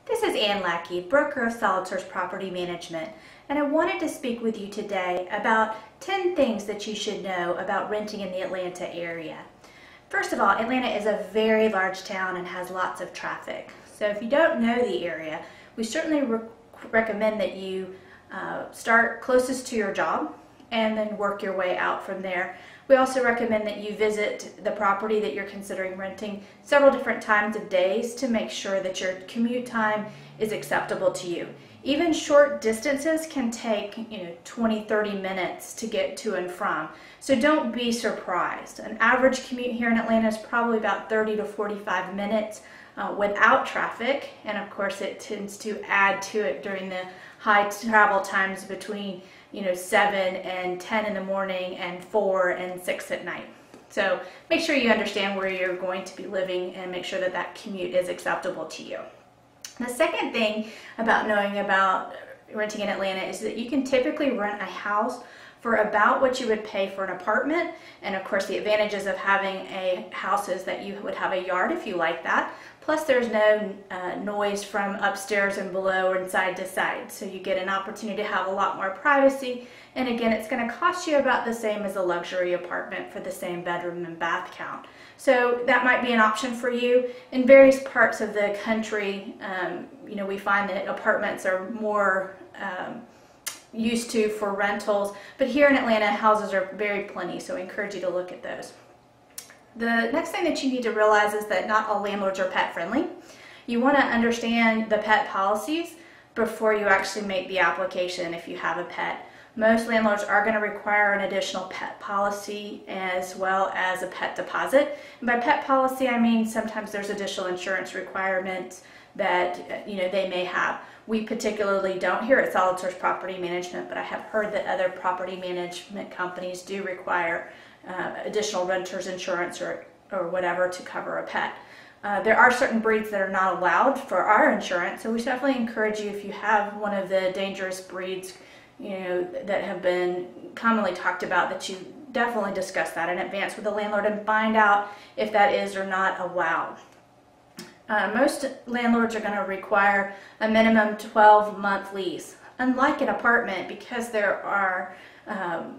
This is Ann Lackey, broker of Solid Source Property Management, and I wanted to speak with you today about 10 things that you should know about renting in the Atlanta area. First of all, Atlanta is a very large town and has lots of traffic. So if you don't know the area, we certainly recommend that you start closest to your job and then work your way out from there. We also recommend that you visit the property that you're considering renting several different times of days to make sure that your commute time is acceptable to you. Even short distances can take 20-30 minutes to get to and from. So don't be surprised. An average commute here in Atlanta is probably about 30 to 45 minutes without traffic, and of course it tends to add to it during the high travel times between 7 and 10 in the morning and 4 and 6 at night. So make sure you understand where you're going to be living and make sure that that commute is acceptable to you. The second thing about knowing about renting in Atlanta is that you can typically rent a house for about what you would pay for an apartment. And of course the advantages of having a house is that you would have a yard if you like that. Plus there's no noise from upstairs and below or side to side. So you get an opportunity to have a lot more privacy. And again, it's going to cost you about the same as a luxury apartment for the same bedroom and bath count. So that might be an option for you. In various parts of the country, we find that apartments are more used to for rentals, but here in Atlanta houses are very plenty, so I encourage you to look at those. The next thing that you need to realize is that not all landlords are pet friendly. You want to understand the pet policies before you actually make the application if you have a pet. Most landlords are going to require an additional pet policy as well as a pet deposit. And by pet policy I mean sometimes there's additional insurance requirements that they may have. We particularly don't here at Solid Source Property Management, but I have heard that other property management companies do require additional renter's insurance or whatever to cover a pet. There are certain breeds that are not allowed for our insurance, so we definitely encourage you, if you have one of the dangerous breeds that have been commonly talked about, that you definitely discuss that in advance with the landlord and find out if that is or not allowed. Most landlords are going to require a minimum 12-month lease. Unlike an apartment, because there are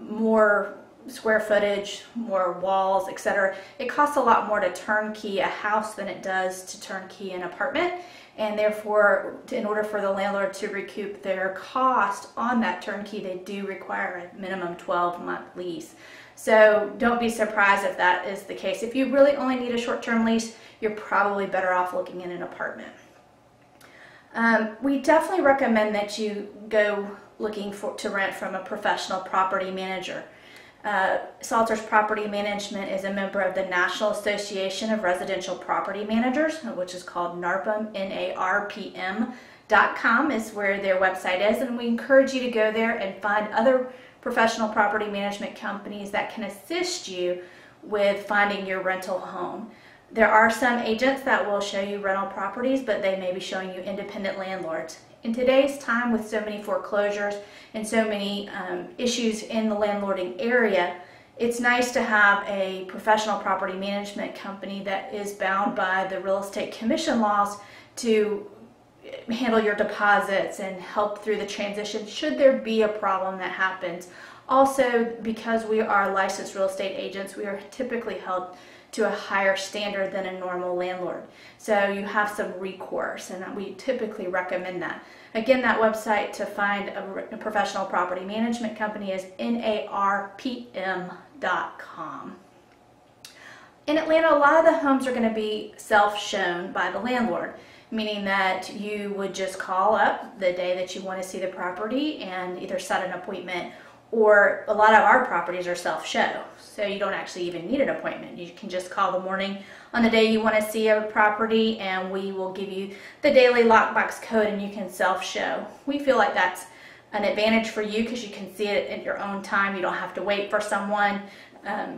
more square footage, more walls, etc., it costs a lot more to turnkey a house than it does to turnkey an apartment, and therefore in order for the landlord to recoup their cost on that turnkey, they do require a minimum 12-month lease. So don't be surprised if that is the case. If you really only need a short-term lease, you're probably better off looking in an apartment. We definitely recommend that you go looking to rent from a professional property manager. Solid Source Property Management is a member of the National Association of Residential Property Managers, which is called NARPM, NARPM.com is where their website is, and we encourage you to go there and find other professional property management companies that can assist you with finding your rental home. There are some agents that will show you rental properties, but they may be showing you independent landlords. In today's time, with so many foreclosures and so many issues in the landlording area, it's nice to have a professional property management company that is bound by the real estate commission laws to handle your deposits and help through the transition should there be a problem that happens. Also, because we are licensed real estate agents, we are typically held to a higher standard than a normal landlord. So you have some recourse, and we typically recommend that. Again, that website to find a professional property management company is NARPM.com. In Atlanta, a lot of the homes are going to be self-shown by the landlord, meaning that you would just call up the day that you want to see the property and either set an appointment, or a lot of our properties are self-show, so you don't actually even need an appointment. You can just call the morning on the day you want to see a property, and we will give you the daily lockbox code and you can self-show. We feel like that's an advantage for you because you can see it at your own time. You don't have to wait for someone.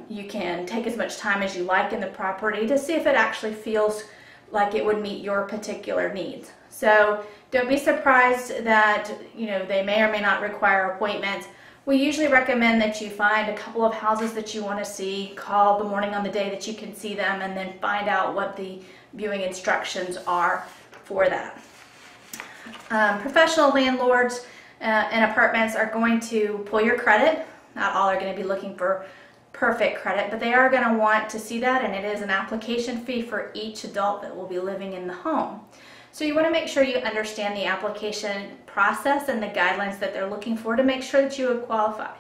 You can take as much time as you like in the property to see if it actually feels like it would meet your particular needs. So don't be surprised that they may or may not require appointments. We usually recommend that you find a couple of houses that you want to see, call the morning on the day that you can see them, and then find out what the viewing instructions are for that. Professional landlords and apartments are going to pull your credit. Not all are going to be looking for perfect credit, but they are going to want to see that, and it is an application fee for each adult that will be living in the home. So you want to make sure you understand the application process and the guidelines that they're looking for to make sure that you would qualify.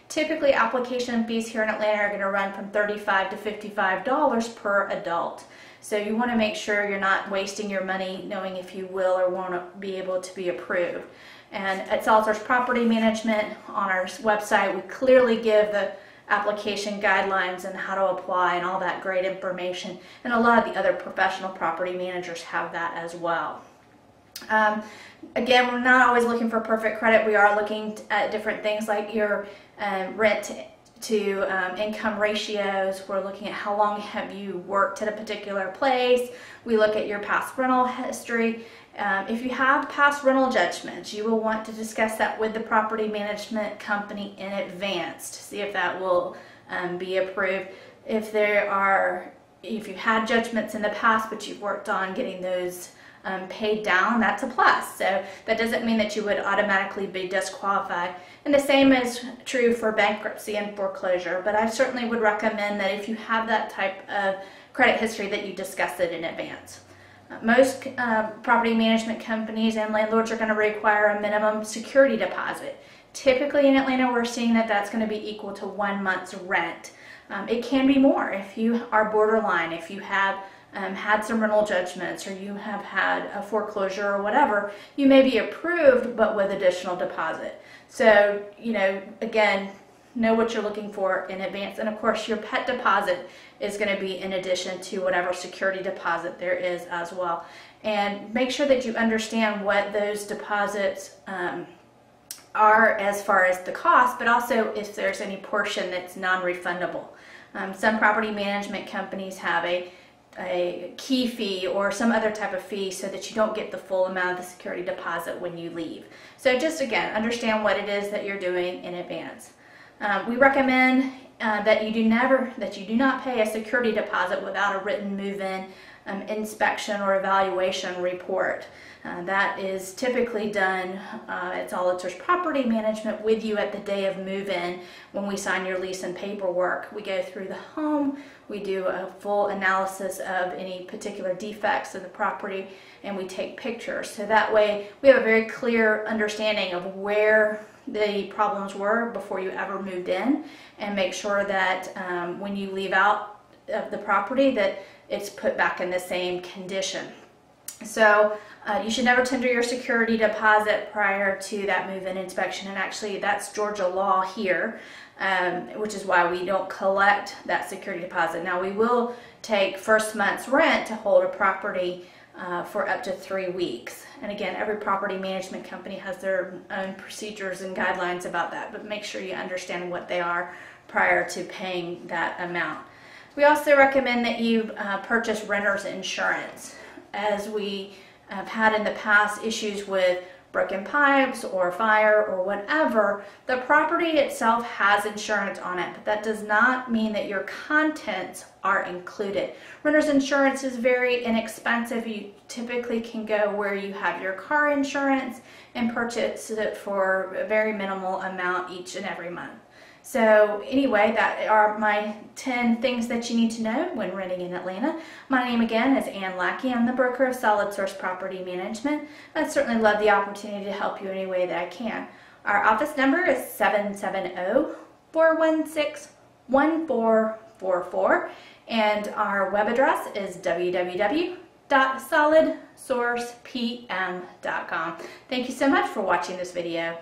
Typically, application fees here in Atlanta are going to run from $35 to $55 per adult. So you want to make sure you're not wasting your money knowing if you will or won't be able to be approved. And at Salters Property Management on our website, we clearly give the application guidelines and how to apply and all that great information. And a lot of the other professional property managers have that as well. Again, we're not always looking for perfect credit. We are looking at different things like your rent to income ratios. We're looking at how long have you worked at a particular place. We look at your past rental history. If you have past rental judgments, you will want to discuss that with the property management company in advance to see if that will be approved. If you had judgments in the past but you've worked on getting those paid down, that's a plus. So that doesn't mean that you would automatically be disqualified. And the same is true for bankruptcy and foreclosure, but I certainly would recommend that if you have that type of credit history that you discuss it in advance. Most property management companies and landlords are going to require a minimum security deposit. Typically in Atlanta, we're seeing that that's going to be equal to 1 month's rent. It can be more if you are borderline, if you have had some rental judgments or you have had a foreclosure or whatever, you may be approved but with additional deposit. So, again, know what you're looking for in advance. And of course, your pet deposit is going to be in addition to whatever security deposit there is as well. And make sure that you understand what those deposits are as far as the cost, but also if there's any portion that's non-refundable. Some property management companies have a key fee or some other type of fee so that you don't get the full amount of the security deposit when you leave. So just again, understand what it is that you're doing in advance. We recommend that you do not pay a security deposit without a written move-in inspection or evaluation report. That is typically done at Salters Property Management with you at the day of move-in when we sign your lease and paperwork. We go through the home, we do a full analysis of any particular defects in the property, and we take pictures. So that way we have a very clear understanding of where the problems were before you ever moved in, and make sure that when you leave out of the property that it's put back in the same condition. So you should never tender your security deposit prior to that move-in inspection, and actually that's Georgia law here, which is why we don't collect that security deposit. Now we will take first month's rent to hold a property for up to 3 weeks. And again, every property management company has their own procedures and guidelines about that, but make sure you understand what they are prior to paying that amount. We also recommend that you purchase renter's insurance, as we have had in the past issues with broken pipes or fire or whatever. The property itself has insurance on it, but that does not mean that your contents are included. Renter's insurance is very inexpensive. You typically can go where you have your car insurance and purchase it for a very minimal amount each and every month. So anyway, that are my 10 things that you need to know when renting in Atlanta. My name again is Lackey. I'm the broker of Salters Property Management. I'd certainly love the opportunity to help you any way that I can. Our office number is 770-416-1444, and our web address is www.solidsourcepm.com. Thank you so much for watching this video.